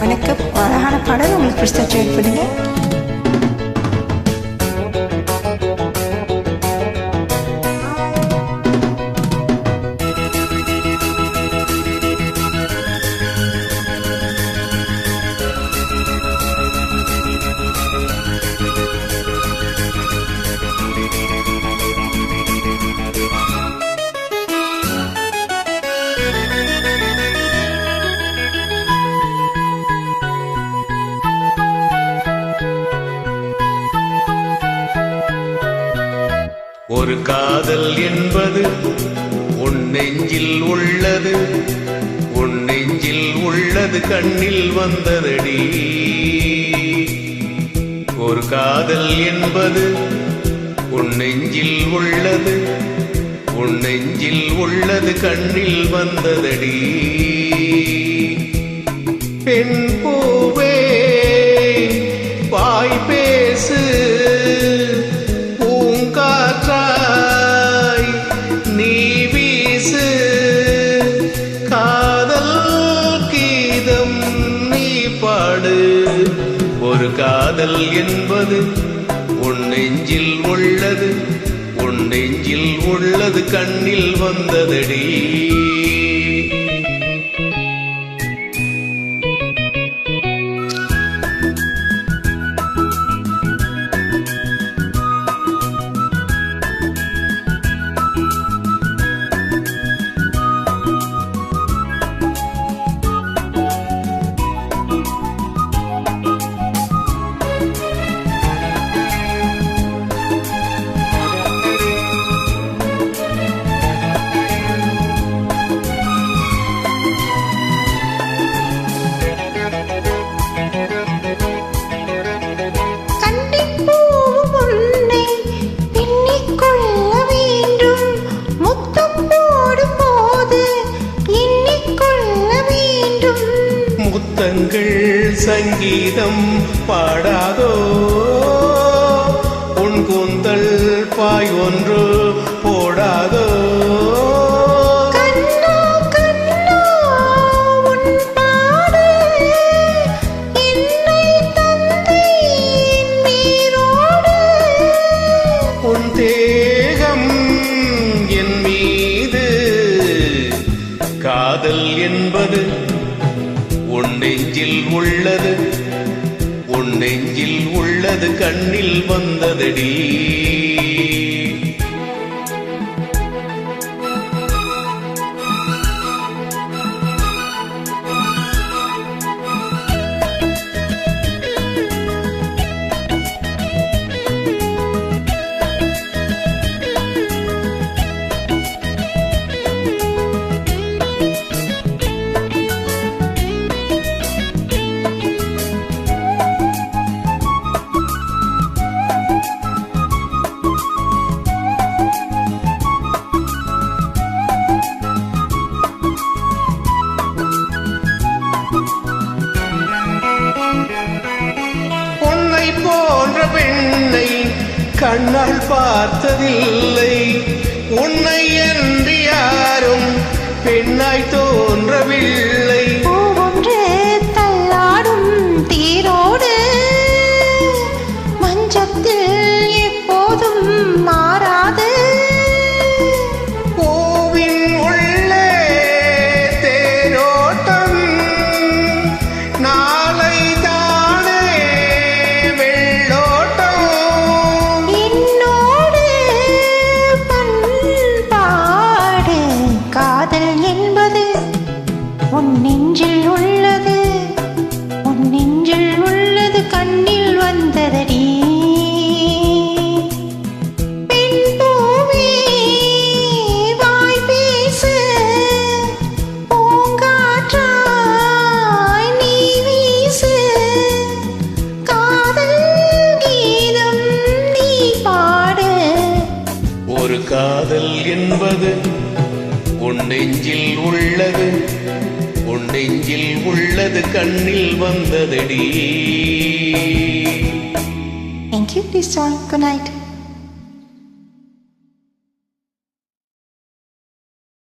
வணக்கம். அழகான பாடல் உங்களுக்கு பிடிச்சா ஜாயின் பண்ணுங்க. ஒரு காதல் என்பது உன் நெஞ்சில் உள்ளது, உன் நெஞ்சில் உள்ளது கண்ணில் வந்ததடி. ஒரு காதல் என்பது உன் நெஞ்சில் உள்ளது, உன் நெஞ்சில் உள்ளது கண்ணில் வந்ததடி. பெண் பூவே வாய் பேசு, நீ வீசு, காதல் கீதம் நீ பாடு. ஒரு காதல் என்பது உன் நெஞ்சில் உள்ளது, உன் நெஞ்சில் உள்ளது கண்ணில் வந்ததடி. முத்தங்கள் சங்கீதம் பாடாதோ, உன் கூந்தல் பாய் ஒன்று போடாதோ. உன் தேகம் என் மீது, காதல் என்பது உன் நெஞ்சில் உள்ளது, உன் நெஞ்சில் உள்ளது கண்ணில் வந்ததடி. போன்ற பெண்ணை கண்ணால் பார்த்ததில்லை, உன்னை என்று யாரும் பெண்ணாய் தோன்றவில்லை. ஒன்று தள்ளாடும் தீரோடு மஞ்சத்தில் எப்போதும் மாறாது. பூவின் உள்ளே தேரோட்டம், நாளை உன் நெஞ்சில் உள்ளது, உன் நெஞ்சில் உள்ளது கண்ணில் வந்ததடி. பெண் பூவே வாய் பேசு, பூங்காற்றாய் நீ வீசு, காதல் கீதம் நீ பாடு. ஒரு காதல் என்பது உன் நெஞ்சில் உள்ளது, உன் நெஞ்சில் உள்ளது கண்ணில் வந்ததடி. Thank you. Please join. Good night.